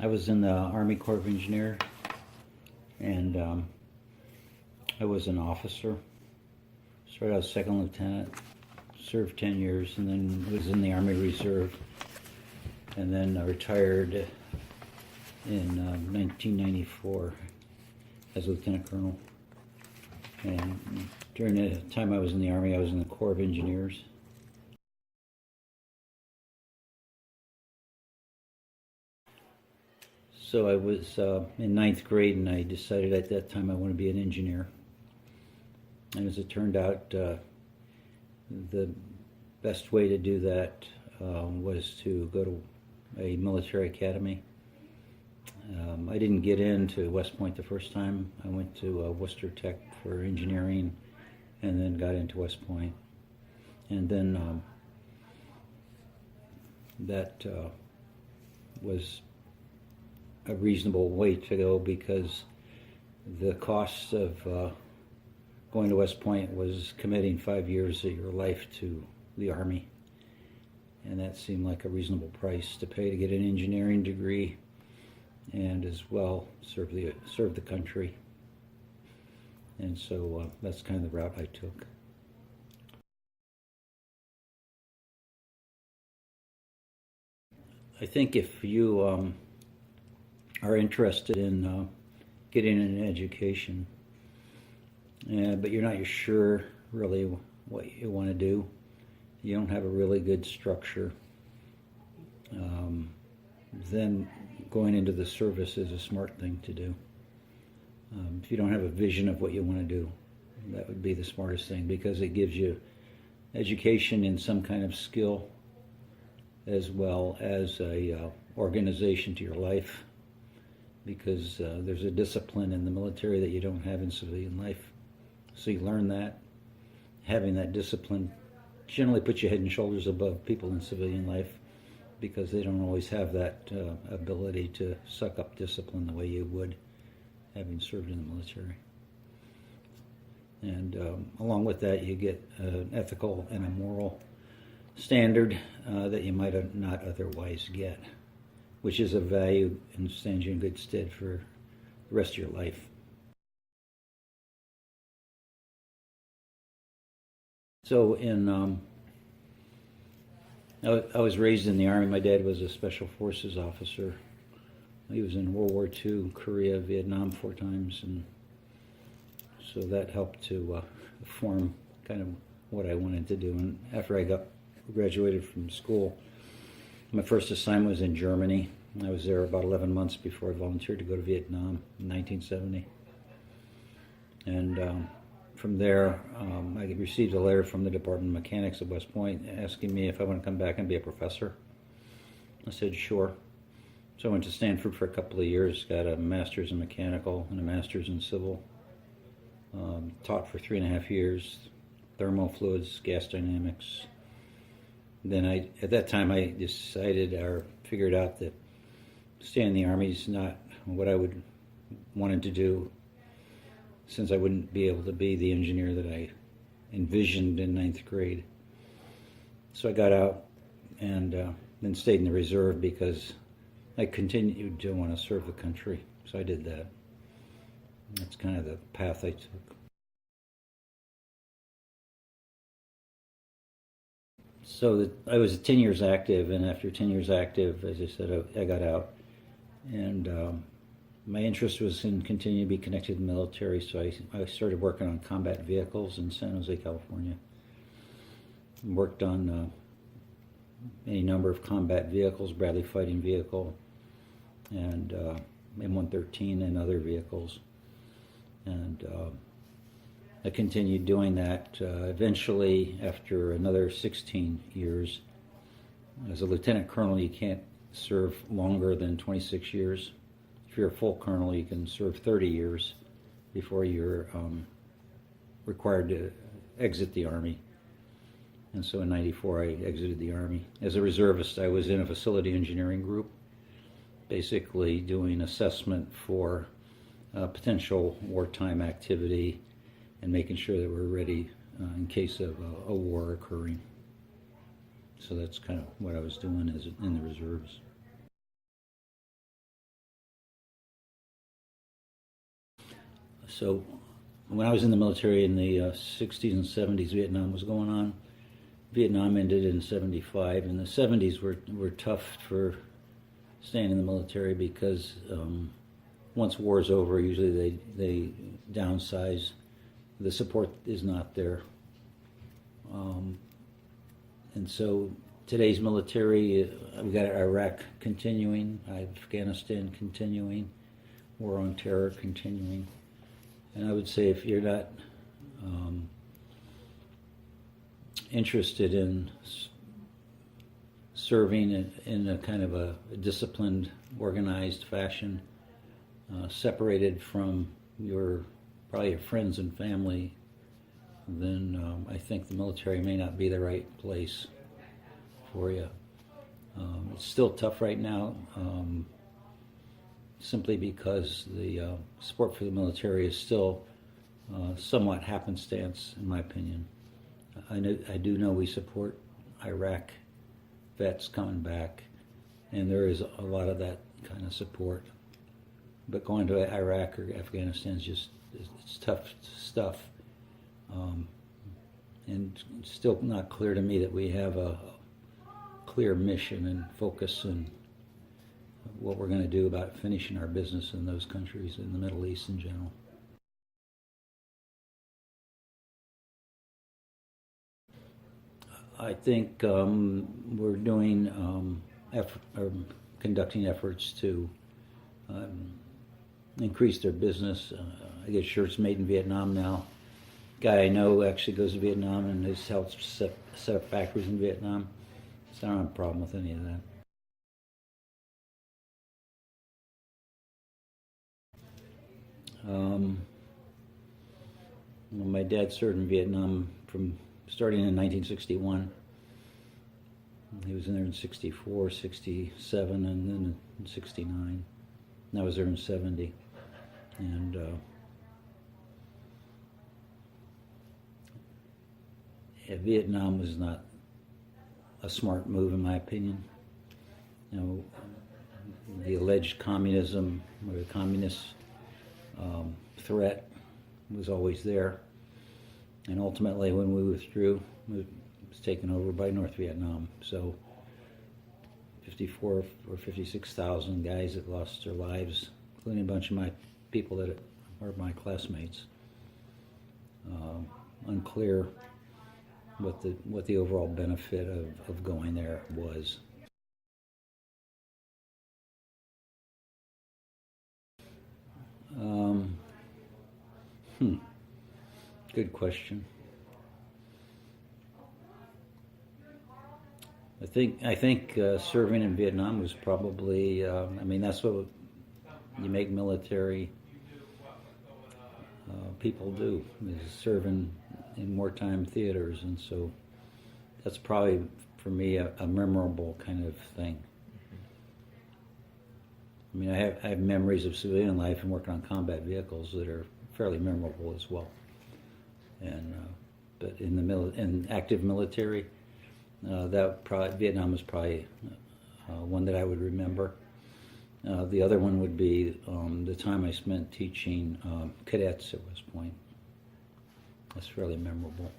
I was in the Army Corps of Engineers, and I was an officer. Started out as second lieutenant, served 10 years, and then was in the Army Reserve, and then I retired in 1994 as lieutenant colonel. And during the time I was in the Army, I was in the Corps of Engineers. So I was in ninth grade, and I decided at that time I want to be an engineer. And as it turned out, the best way to do that was to go to a military academy. I didn't get into West Point the first time. I went to Worcester Tech for engineering, and then got into West Point. And then that was a reasonable way to go, because the cost of going to West Point was committing 5 years of your life to the Army, and that seemed like a reasonable price to pay to get an engineering degree and as well serve the country. And so that's kind of the route I took. I think if you are interested in getting an education, but you're not sure really what you want to do, you don't have a really good structure, then going into the service is a smart thing to do. If you don't have a vision of what you want to do, that would be the smartest thing, because it gives you education in some kind of skill as well as a organization to your life, because there's a discipline in the military that you don't have in civilian life. So you learn that. Having that discipline generally puts you head and shoulders above people in civilian life, because they don't always have that ability to suck up discipline the way you would having served in the military. And along with that, you get an ethical and a moral standard that you might not otherwise get, which is a value and stands you in good stead for the rest of your life. So I was raised in the Army. My dad was a Special Forces officer. He was in World War II, Korea, Vietnam 4 times, and so that helped to form kind of what I wanted to do. And after I graduated from school, my first assignment was in Germany. I was there about 11 months before I volunteered to go to Vietnam in 1970. And from there, I received a letter from the Department of Mechanics at West Point asking me if I want to come back and be a professor. I said, sure. So I went to Stanford for a couple of years, got a master's in mechanical and a master's in civil. Taught for 3.5 years, thermofluids, gas dynamics. Then at that time I decided or figured out that staying in the Army is not what I wanted to do, since I wouldn't be able to be the engineer that I envisioned in 9th grade. So I got out and then stayed in the reserve, because I continued to want to serve the country. So I did that. That's kind of the path I took. So I was 10 years active, and after 10 years active, as I said, I got out. And my interest was in continuing to be connected to the military, so I started working on combat vehicles in San Jose, California. Worked on any number of combat vehicles, Bradley Fighting Vehicle, and M113 and other vehicles. And I continued doing that. Eventually, after another 16 years, as a lieutenant colonel, you can't serve longer than 26 years. If you're a full colonel, you can serve 30 years before you're required to exit the Army. And so in '94, I exited the Army. As a reservist, I was in a facility engineering group, basically doing assessment for potential wartime activity and making sure that we're ready in case of a war occurring. So that's kind of what I was doing in the reserves. So when I was in the military in the 60s and 70s, Vietnam was going on. Vietnam ended in 75, and the 70s were tough for staying in the military because once war's over, usually they downsize. The support is not there. And so today's military, we've got Iraq continuing, Afghanistan continuing, war on terror continuing. And I would say if you're not interested in serving in a kind of a disciplined, organized fashion, separated from probably your friends and family, then I think the military may not be the right place for you. It's still tough right now, simply because the support for the military is still somewhat happenstance, in my opinion. I do know we support Iraq vets coming back, and there is a lot of that kind of support. But going to Iraq or Afghanistan is it's tough stuff. And it's still not clear to me that we have a clear mission and focus in what we're going to do about finishing our business in those countries, in the Middle East in general. I think we're doing conducting efforts to increase their business. I get shirts made in Vietnam now. Guy I know actually goes to Vietnam and has helped set up factories in Vietnam. So I don't have a problem with any of that. Well, my dad served in Vietnam from starting in 1961. He was in there in 64, 67, and then in 69. And I was there in 70. And Vietnam was not a smart move, in my opinion. You know, the alleged communism or the communist threat was always there. And ultimately, when we withdrew, it was taken over by North Vietnam. So 54 or 56,000 guys that lost their lives, including a bunch of my people that are my classmates. Unclear what the overall benefit of going there was. Good question. I think serving in Vietnam was probably. I mean, that's what you make military people do, is serve in wartime theaters, and so that's probably for me a memorable kind of thing. I mean, I have memories of civilian life and working on combat vehicles that are fairly memorable as well. And but in active military, Vietnam was probably one that I would remember. The other one would be the time I spent teaching cadets at West Point. That's fairly memorable.